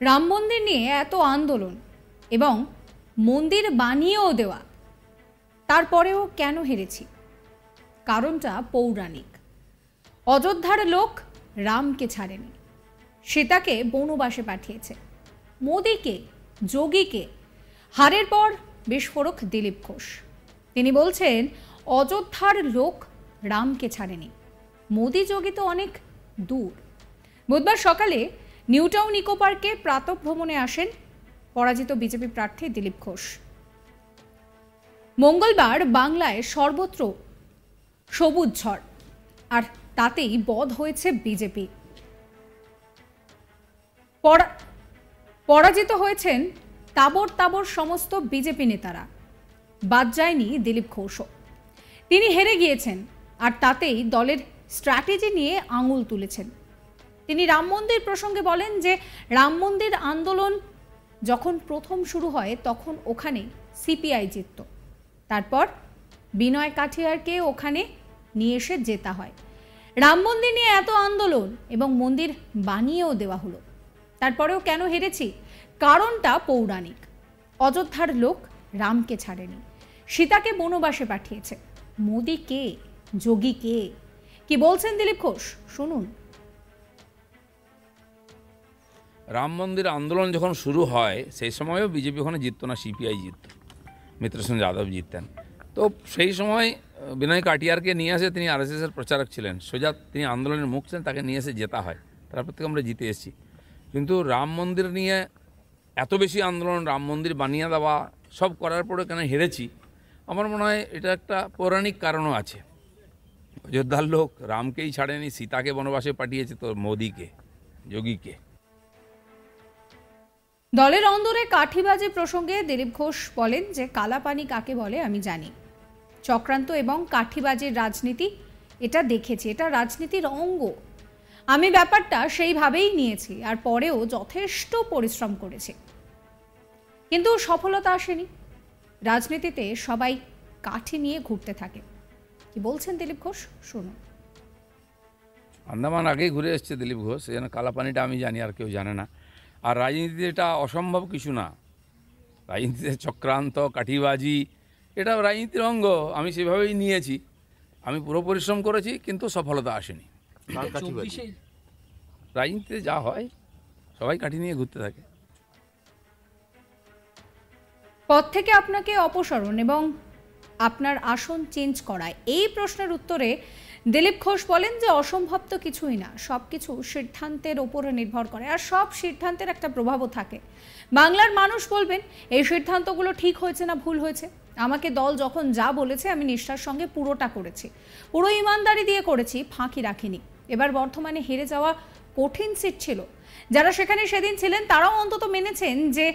রাম মন্দির নিয়ে এত আন্দোলন এবং মন্দির বানিয়েও দেওয়া, তারপরেও কেন হেরেছি? কারণটা পৌরাণিক। অযোধ্যার লোক রামকে ছাড়েনি, সীতাকে বনবাসে পাঠিয়েছে। মোদিকে, যোগীকে, হারের পর বিস্ফোরক দিলীপ ঘোষ। তিনি বলছেন অযোধ্যার লোক রামকে ছাড়েনি, মোদি যোগী তো অনেক দূর। বুধবার সকালে নিউ টাউন ইকো পার্কে প্রাতঃভ্রমণে আসেন পরাজিত বিজেপি প্রার্থী দিলীপ ঘোষ। মঙ্গলবার বাংলায় সর্বত্র সবুজ ঝড়, আর তাতেই বধ হয়েছে বিজেপি। পরাজিত হয়েছেন তাবর তাবর সমস্ত বিজেপি নেতারা, বাদ যায়নি দিলীপ ঘোষও। তিনি হেরে গিয়েছেন, আর তাতেই দলের স্ট্র্যাটেজি নিয়ে আঙুল তুলেছেন। তিনি রাম মন্দির প্রসঙ্গে বলেন যে রাম মন্দির আন্দোলন যখন প্রথম শুরু হয় তখন ওখানে সিপিআই জিতত, তারপর বিনয় কাঠিয়ারকে ওখানে নিয়ে এসে জেতা হয়। রাম মন্দির নিয়ে এত আন্দোলন এবং মন্দির বানিয়েও দেওয়া হলো, তারপরেও কেন হেরেছি? কারণটা পৌরাণিক। অযোধ্যার লোক রামকে ছাড়েনি, সীতাকে বনবাসে পাঠিয়েছে। মোদি কে, যোগী কে? কি বলছেন দিলীপ ঘোষ, শুনুন। রাম মন্দির আন্দোলন যখন শুরু হয় সেই সময়ও বিজেপি ওখানে জিততো না, সিপিআই জিতত, মিত্রসেন যাদব জিততেন। তো সেই সময় বিনয় কাটিয়ারকে নিয়ে আসে, তিনি আরএসএসের প্রচারক ছিলেন, সোজা তিনি আন্দোলনের মুখ ছিলেন, তাকে নিয়ে এসে জেতা হয়। তারপর থেকে আমরা জিতে এসেছি। কিন্তু রাম মন্দির নিয়ে এত বেশি আন্দোলন, রাম মন্দির বানিয়ে দেওয়া সব করার পরে কেন হেরেছি, আমার মনে হয় এটা একটা পৌরাণিক কারণও আছে। অযোধ্যার লোক রামকেই ছাড়েনি, সীতাকে বনবাসে পাঠিয়েছে, তো মোদিকে, যোগীকে। দলের অন্দরে কাঠিবাজি প্রসঙ্গে দিলীপ ঘোষ বলেন যে কালাপানি কাকে বলে আমি জানি। চক্রান্ত এবং কাঠিবাজির রাজনীতি এটা দেখেছি, এটা রাজনীতির অঙ্গ। আমি ব্যাপারটা সেইভাবেই নিয়েছি, আর পরেও যথেষ্ট পরিশ্রম করেছি, কিন্তু সফলতা আসেনি। রাজনীতিতে সবাই কাঠি নিয়ে ঘুরতে থাকে। কি বলছেন দিলীপ ঘোষ, শুনুন। আন্দামান আগেই ঘুরে এসছে দিলীপ ঘোষ, যেন কালাপানিটা আমি জানি, আর কেউ জানে না। আর রাজনীতিতে এটা অসম্ভব কিছু না। রাজনীতিতে চক্রান্ত, কাঠিবাজি এটাও রাজনীতির অঙ্গ। আমি সেভাবেই নিয়েছি। আমি পুরো পরিশ্রম করেছি, কিন্তু সফলতা আসেনি। রাজনীতিতে যা হয়, সবাই কাঠি নিয়ে ঘুরতে থাকে। পদ থেকে আপনাকে অপসারণ এবং আপনার আসন চেঞ্জ করায়, এই প্রশ্নের উত্তরে দিলীপ ঘোষ বলেন যে অসম্ভব তো কিছুই না, সব কিছু সিদ্ধান্তের ওপরে নির্ভর করে, আর সব সিদ্ধান্তের একটা প্রভাবও থাকে। বাংলার মানুষ বলবেন এই সিদ্ধান্তগুলো ঠিক হয়েছে না ভুল হয়েছে। আমাকে দল যখন যা বলেছে আমি নিষ্ঠার সঙ্গে পুরোটা করেছি, পুরো ইমানদারি দিয়ে করেছি, ফাঁকি রাখিনি। এবার বর্তমানে হেরে যাওয়া কঠিন সিট ছিল, যারা সেখানে সেদিন ছিলেন তারাও অন্তত মেনেছেন যে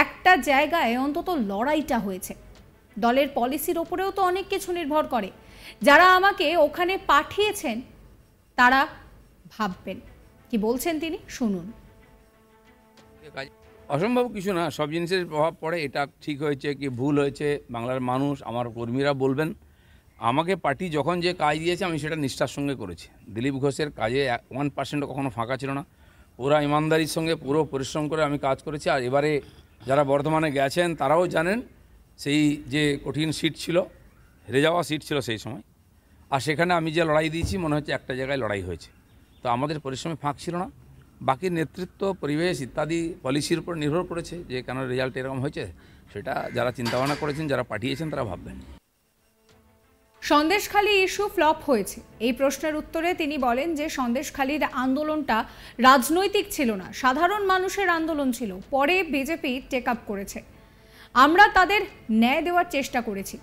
একটা জায়গায় অন্তত লড়াইটা হয়েছে। দলের পলিসির ওপরেও তো অনেক কিছু নির্ভর করে। যারা আমাকে ওখানে পাঠিয়েছেন তারা ভাববেন। কি বলছেন তিনি, শুনুন। অসম্ভব কিছু না, সব জিনিসের প্রভাব পড়ে। এটা ঠিক হয়েছে কি ভুল হয়েছে বাংলার মানুষ, আমার কর্মীরা বলবেন। আমাকে পার্টি যখন যে কাজ দিয়েছে আমি সেটা নিষ্ঠার সঙ্গে করেছি। দিলীপ ঘোষের কাজে 1% কখনো ফাঁকা ছিল না। পুরো ইমানদারির সঙ্গে পুরো পরিশ্রম করে আমি কাজ করেছি। আর এবারে যারা বর্ধমানে গেছেন তারাও জানেন সেই যে কঠিন সিট ছিল, হেরে যাওয়া সিট ছিল সেই সময়, আর সেখানে আমি যে লড়াই দিয়েছি মনে হচ্ছে একটা জায়গায় লড়াই হয়েছে। তো আমাদের পরিশ্রমে ফাঁক ছিল না। বাকি নেতৃত্ব, পরিবেশ ইত্যাদি পলিসির উপর নির্ভর করেছে যে কেন রেজাল্ট এরকম হয়েছে, সেটা যারা চিন্তাভাবনা করেছেন, যারা পাঠিয়েছেন তারা ভাববেন। সন্দেশখালী ইস্যু ফ্লপ হয়েছে, এই প্রশ্নের উত্তরে তিনি বলেন যে সন্দেশখালীর আন্দোলনটা রাজনৈতিক ছিল না, সাধারণ মানুষের আন্দোলন ছিল। পরে বিজেপি টেক আপ করেছে, আমরা তাদের ন্যায় দেওয়ার চেষ্টা করেছি।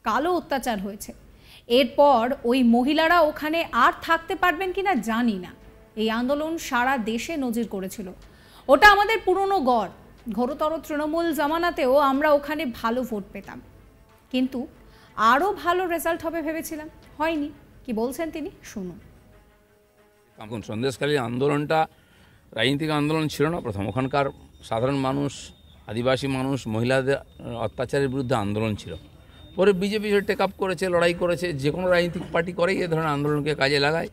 কালো অত্যাচার হয়েছে, এরপর ওই মহিলারা ওখানে আর থাকতে পারবেন কিনা জানি না। এই আন্দোলন সারা দেশে নজির করেছিল। ওটা আমাদের পুরনো গড়। ঘোরতর তৃণমূল জামানাতেও আমরা ওখানে ভালো ভোট পেতাম, কিন্তু আরও ভালো রেজাল্ট হবে ভেবেছিলাম, হয়নি। কি বলছেন তিনি, শুনুন। এখন সন্দেশখালী আন্দোলনটা রাজনৈতিক আন্দোলন ছিল না। প্রথম ওখানকার সাধারণ মানুষ, আদিবাসী মানুষ, মহিলাদের অত্যাচারের বিরুদ্ধে আন্দোলন ছিল। পরে বিজেপি টেক আপ করেছে, লড়াই করেছে। যে কোনো রাজনৈতিক পার্টি করেই এ ধরনের আন্দোলনকে কাজে লাগায়।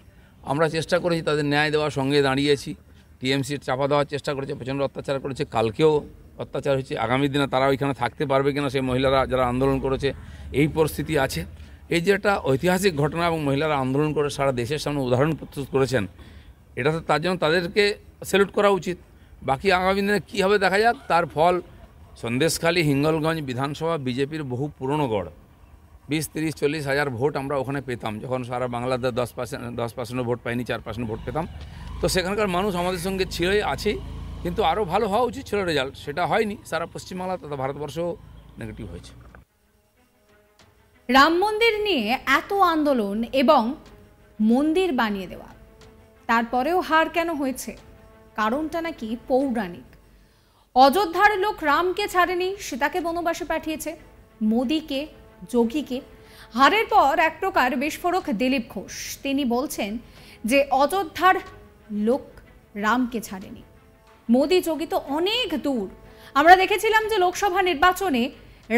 আমরা চেষ্টা করেছি তাদের ন্যায় দেওয়ার, সঙ্গে দাঁড়িয়েছি। টিএমসি চাপা দেওয়ার চেষ্টা করেছে, প্রচণ্ড অত্যাচার করেছে, কালকেও অত্যাচার হয়েছে। আগামী দিনে তারা ওইখানে থাকতে পারবে কিনা, সেই মহিলারা যারা আন্দোলন করেছে, এই পরিস্থিতি আছে। এই যে একটা ঐতিহাসিক ঘটনা এবং মহিলারা আন্দোলন করে সারা দেশের সামনে উদাহরণ প্রস্তুত করেছেন, এটা তো তার জন্য তাদেরকে স্যালুট করা উচিত। বাকি আগামী দিনে কী হবে দেখা যাক। তার ফল সন্দেশখালী, হিঙ্গলগঞ্জ বিধানসভা বিজেপির বহু পুরনো গড়, 20-30-40 হাজার ভোট আমরা ওখানে পেতাম, যখন সারা বাংলাদেশ 10% ভোট পাইনি, 4% ভোট পেতাম। তো সেখানকার মানুষ আমাদের সঙ্গে ছিলই, আছে, কিন্তু আরও ভালো হওয়া উচিত ছিল রেজাল্ট, সেটা হয়নি। সারা পশ্চিমবাংলা তথা ভারতবর্ষও নেগেটিভ হয়েছে। রাম মন্দির নিয়ে এত আন্দোলন এবং মন্দির বানিয়ে দেওয়া, তারপরেও হার কেন হয়েছে? কারণটা নাকি পৌরাণিক। অযোধ্যার লোক রামকে ছাড়েনি, সীতাকে বনবাসে পাঠিয়েছে। মোদিকে, যোগীকে। হারের পর এক প্রকার বিস্ফোরক দিলীপ ঘোষ। তিনি বলছেন যে অযোধ্যার লোক রামকে ছাড়েনি, মোদি যোগী তো অনেক দূর। আমরা দেখেছিলাম যে লোকসভা নির্বাচনে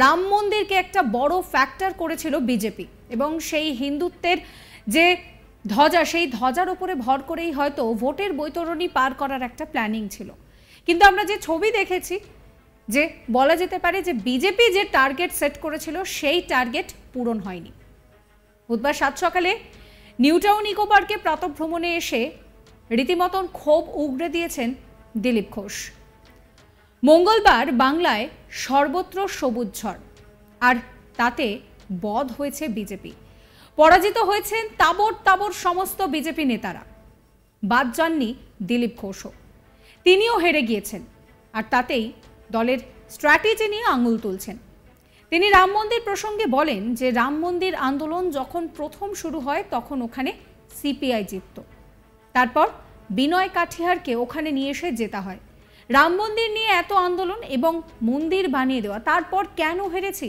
রাম মন্দিরকে একটা বড় ফ্যাক্টর করেছিল বিজেপি, এবং সেই হিন্দুত্বের যে ধ্বজা, সেই ধ্বজার উপরে ভর করেই হয়তো ভোটের বৈতরণী পার করার একটা প্ল্যানিং ছিল। কিন্তু আমরা যে ছবি দেখেছি, যে বলা যেতে পারে যে বিজেপি যে টার্গেট সেট করেছিল, সেই টার্গেট পূরণ হয়নি। বুধবার সাত সকালে নিউ টাউন ইকো পার্কে প্রাতঃভ্রমণে এসে রীতিমতন ক্ষোভ উগড়ে দিয়েছেন দিলীপ ঘোষ। মঙ্গলবার বাংলায় সর্বত্র সবুজ ঝড়, আর তাতে বধ হয়েছে বিজেপি। পরাজিত হয়েছেন তাবড় তাবড় সমস্ত বিজেপি নেতারা, বাদ যাননি দিলীপ ঘোষও। তিনিও হেরে গিয়েছেন, আর তাতেই দলের স্ট্র্যাটেজি নিয়ে আঙুল তুলছেন। তিনি রাম মন্দির প্রসঙ্গে বলেন যে রাম মন্দির আন্দোলন যখন প্রথম শুরু হয় তখন ওখানে সিপিআই জিতত, তারপর বিনয় কাঠিয়ারকে ওখানে নিয়ে এসে জেতা হয়। রাম মন্দির নিয়ে এত আন্দোলন এবং মন্দির বানিয়ে দেওয়া, তারপর কেন হেরেছি?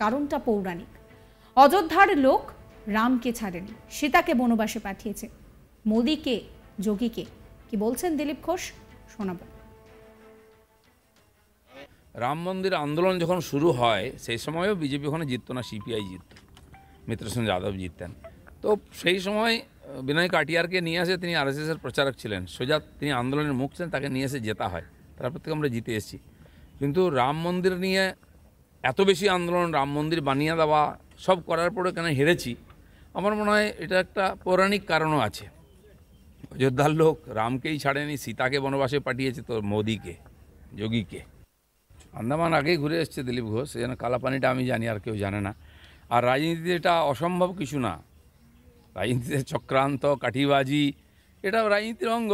কারণটা পৌরাণিক। অযোধ্যার লোক রামকে ছাড়েনি, সীতাকে বনবাসে পাঠিয়েছে। মোদিকে, যোগীকে। কি বলছেন দিলীপ ঘোষ, শোনাব। রাম মন্দির আন্দোলন যখন শুরু হয় সেই সময়ও বিজেপি ওখানে জিততো না, সিপিআই জিতত, মিত্রসেন যাদব জিততেন। তো সেই সময় বিনয় কাটিয়ারকে নিয়ে আসে, তিনি আরএসএসের প্রচারক ছিলেন, সোজা তিনি আন্দোলনের মুখ ছিলেন, তাকে নিয়ে এসে জেতা হয়। তারপর থেকে আমরা জিতে এসেছি। কিন্তু রাম মন্দির নিয়ে এত বেশি আন্দোলন, রাম মন্দির বানিয়ে দেওয়া, সব করার পরে কেন হেরেছি, আমার মনে হয় এটা একটা পৌরাণিক কারণও আছে। অযোধ্যার লোক রামকেই ছাড়েনি, সীতাকে বনবাসে পাঠিয়েছে, তো মোদিকে, যোগীকে। আন্দামান আগেই ঘুরে এসছে দিলীপ ঘোষ, এই জন্য কালাপানিটা আমি জানি, আর কেউ জানে না। আর রাজনীতিতে এটা অসম্ভব কিছু না। রাজনীতিতে চক্রান্ত, কাঠিবাজি, এটাও রাজনীতির অঙ্গ।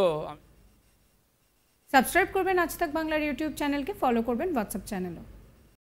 সাবস্ক্রাইব করবেন আজ তাক বাংলার ইউটিউব চ্যানেলকে, ফলো করবেন হোয়াটসঅ্যাপ চ্যানেলও।